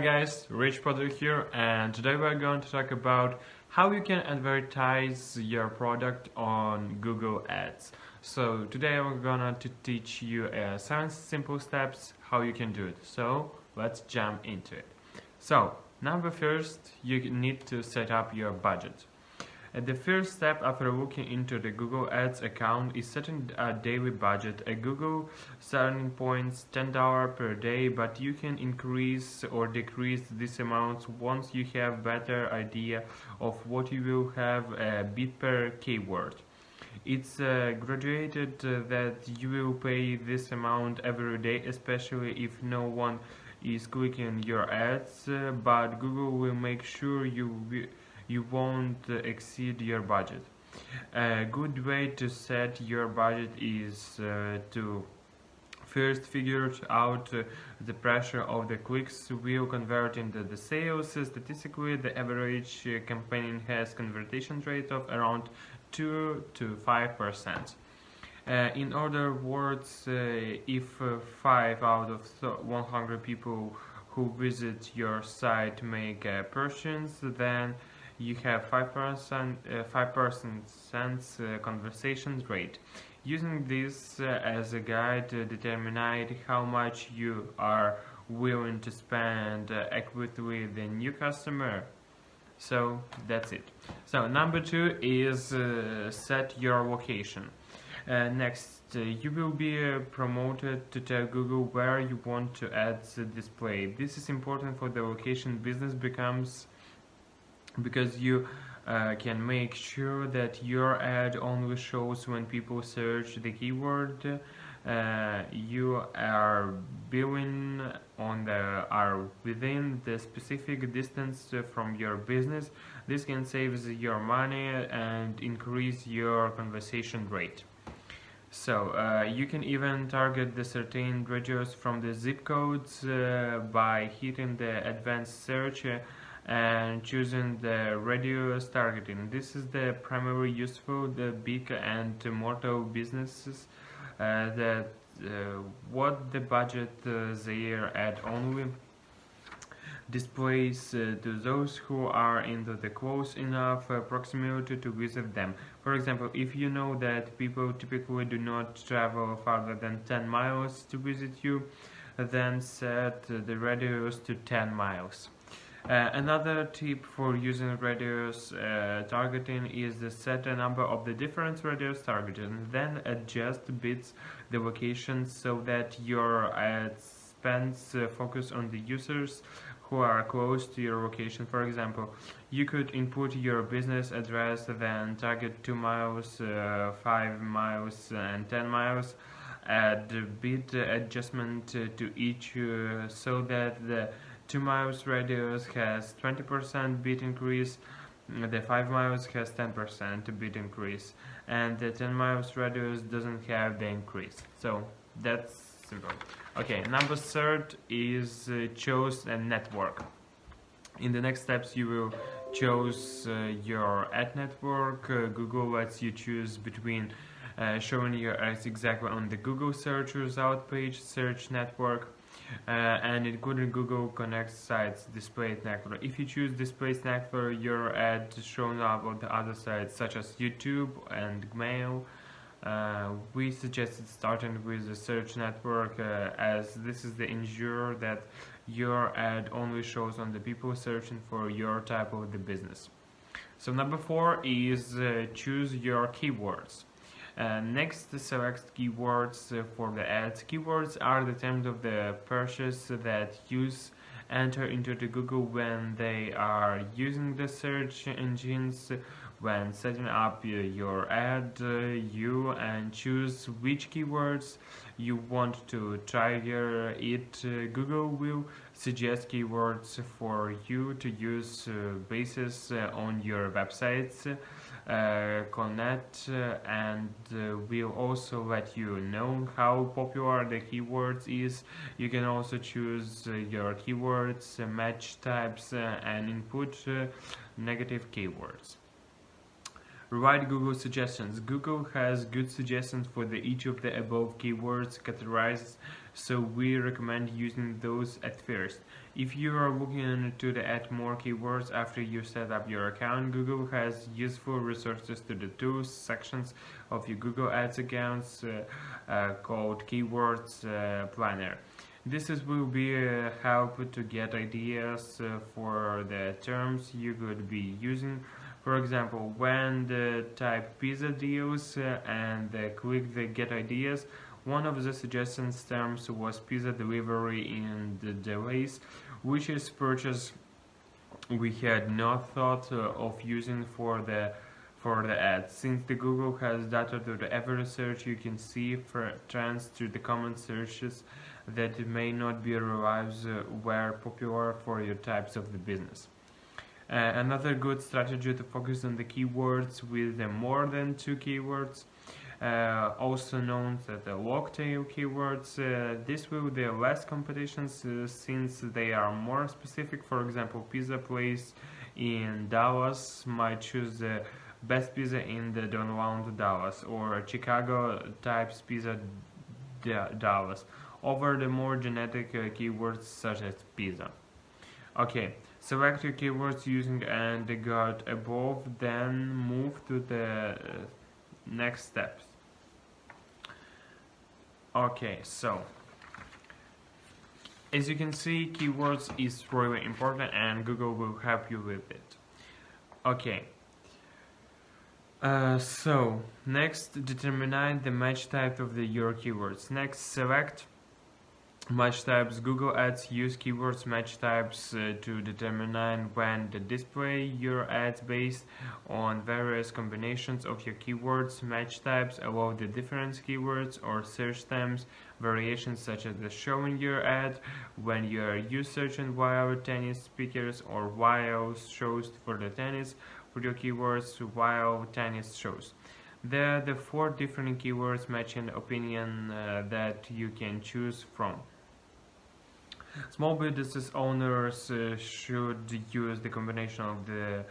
guys, Rich Product here, and today we're going to talk about how you can advertise your product on Google Ads. So today I'm gonna teach you 7 simple steps how you can do it. So let's jump into it. So number first, you need to set up your budget. The first step after looking into the Google Ads account is setting a daily budget. A Google starting point's $10 per day, but you can increase or decrease this amount once you have better idea of what you will have a bid per keyword. It's graduated that you will pay this amount every day, especially if no one is clicking your ads, but Google will make sure you won't exceed your budget. A good way to set your budget is to first figure out the pressure of the clicks will convert into the sales. Statistically, the average campaign has conversion rate of around 2 to 5%. In other words, if 5 out of 100 people who visit your site make a purchase, then you have 5% conversion rate. Using this as a guide to determine how much you are willing to spend equitably with the new customer. So that's it. So number 2 is set your location. Next, you will be promoted to tell Google where you want to add the display. This is important for the location business because you can make sure that your ad only shows when people search the keyword you are billing on are within the specific distance from your business. This can save your money and increase your conversion rate. So you can even target the certain radius from the zip codes by hitting the advanced search and choosing the radius targeting. This is the primary useful the big and mortal businesses that what the budget their ad only displays to those who are in the close enough proximity to visit them. For example, if you know that people typically do not travel farther than 10 miles to visit you, then set the radius to 10 miles. Another tip for using radius targeting is to set a number of the different radius targeting, then adjust bits the location so that your ad spends focus on the users who are close to your location. For example, you could input your business address, then target 2 miles, 5 miles, and 10 miles. Add bit adjustment to each so that the 2 miles radius has 20% bit increase, the 5 miles has 10% bit increase, and the 10 miles radius doesn't have the increase. So that's simple. Okay, number 3 is choose a network. In the next steps you will choose your ad network. Google lets you choose between showing your ads exactly on the Google search result page, search network, and including Google Connect sites display network. If you choose display network, your ad is shown up on the other sites such as YouTube and Mail. We suggested starting with the search network as this is the ensure that your ad only shows on the people searching for your type of the business. So number 4 is choose your keywords. Next, select keywords for the ads. Keywords are the terms of the purchase that use enter into the Google when they are using the search engines. When setting up your ad, you and choose which keywords you want to trigger it. Google will suggest keywords for you to use basis on your websites. Connect and will also let you know how popular the keywords is. You can also choose your keywords, match types, and input negative keywords. Write Google suggestions. Google has good suggestions for each of the above keywords categorized, so we recommend using those at first. If you are looking to add more keywords after you set up your account, Google has useful resources to the tools sections of your Google Ads accounts called Keywords Planner. Will be a help to get ideas for the terms you could be using. For example, when the type pizza deals and click the get ideas, one of the suggestions terms was pizza delivery in the delays, which is purchase we had not thought of using for the ads. Since the Google has data to every search, you can see for trends to the common searches that may not be arrives were popular for your types of the business. Another good strategy to focus on the keywords with more than 2 keywords, also known as the long tail keywords. This will be less competitions since they are more specific. For example, pizza place in Dallas might choose the best pizza in the downtown Dallas, or Chicago types pizza Dallas over the more genetic keywords such as pizza. Okay, select your keywords using and got above, then move to the next steps. Okay, so as you can see, keywords is really important and Google will help you with it. Okay. So next, determine the match type of your keywords. Next, select match types. Google Ads use keywords match types to determine when to display your ads based on various combinations of your keywords. Match types allow the different keywords or search terms variations such as the showing your ad when you are searching while tennis speakers or while shows for the tennis for your keywords while tennis shows. There are the 4 different keywords matching opinion that you can choose from. Small businesses owners should use the combination of the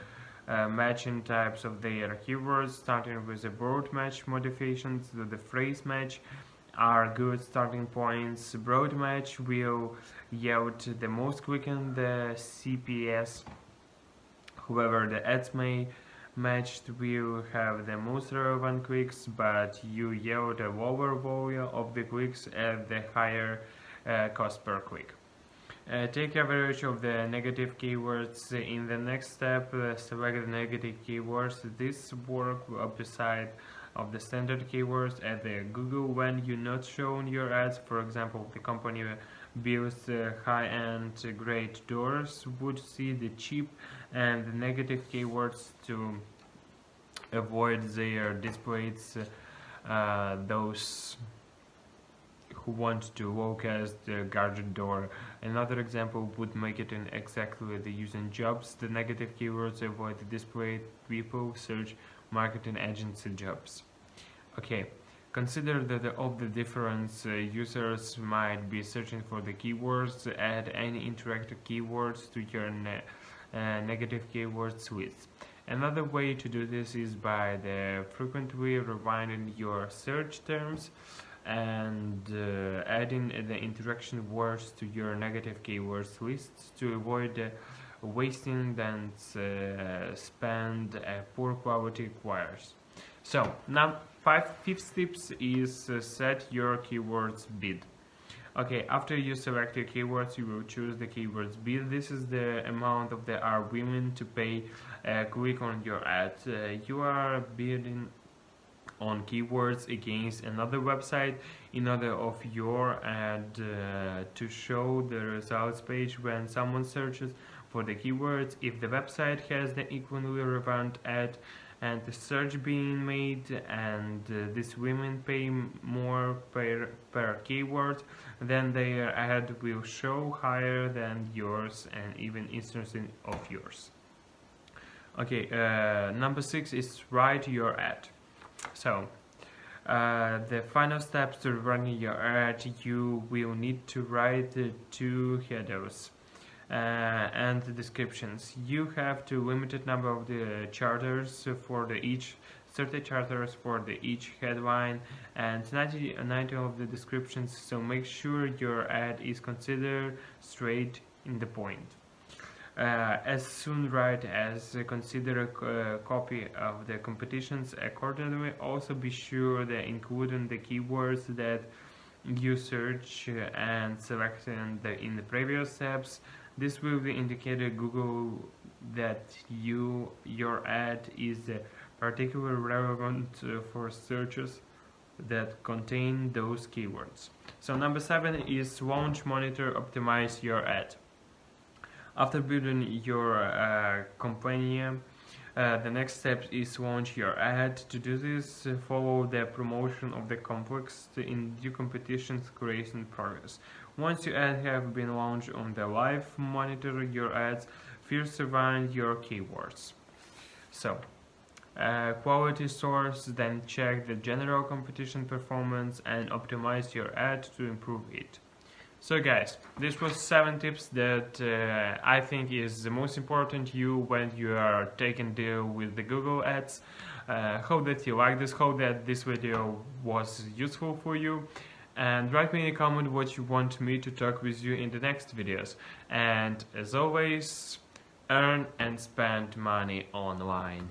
matching types of their keywords, starting with the broad match modifications. The phrase match are good starting points. Broad match will yield the most click on the CPS. However, the ads may matched will have the most relevant clicks, but you yield a lower volume of the clicks at the higher cost per click. Take average of the negative keywords. In the next step, select the negative keywords. This work beside of the standard keywords at the Google when you not shown your ads. For example, the company builds high-end great doors would see the cheap and the negative keywords to avoid their displays. Those who want to look at the gadget door. Another example would make it in exactly the using jobs. The negative keywords avoid the display people search marketing agency jobs. Okay, consider that of the different users might be searching for the keywords. Add any interactive keywords to your negative keywords list. Another way to do this is by the frequently rewinding your search terms and adding the interaction words to your negative keywords lists to avoid wasting and spend poor quality queries. So now fifth tips is set your keywords bid. Okay, after you select your keywords, you will choose the keywords bid. This is the amount of they are willing to pay click on your ad. You are bidding on keywords against another website in order of your ad to show the results page when someone searches for the keywords. If the website has the equally relevant ad and the search being made and these women pay more per keyword, then their ad will show higher than yours and even interesting of yours. Okay, number 6 is write your ad. So the final steps to running your ad, you will need to write 2 headers. and the descriptions. You have to limited number of the characters for the each 30 characters for the each headline and 90 of the descriptions, so make sure your ad is considered straight in the point. As soon write as consider a copy of the competitions accordingly. Also be sure that including the keywords that you search and select in the previous steps. This will indicate to Google that your ad is particularly relevant for searches that contain those keywords. So number 7 is launch, monitor, optimize your ad. After building your campaign, the next step is launch your ad. To do this, follow the promotion of the complex in due competitions creation progress. Once your ad have been launched on the live, monitor your ads. First find your keywords. So, quality source, then check the general competition performance and optimize your ad to improve it. So guys, this was 7 tips that I think is the most important to you when you are taking deal with the Google ads. Hope that you like this, hope that this video was useful for you, and write me in a comment what you want me to talk with you in the next videos. And as always, earn and spend money online.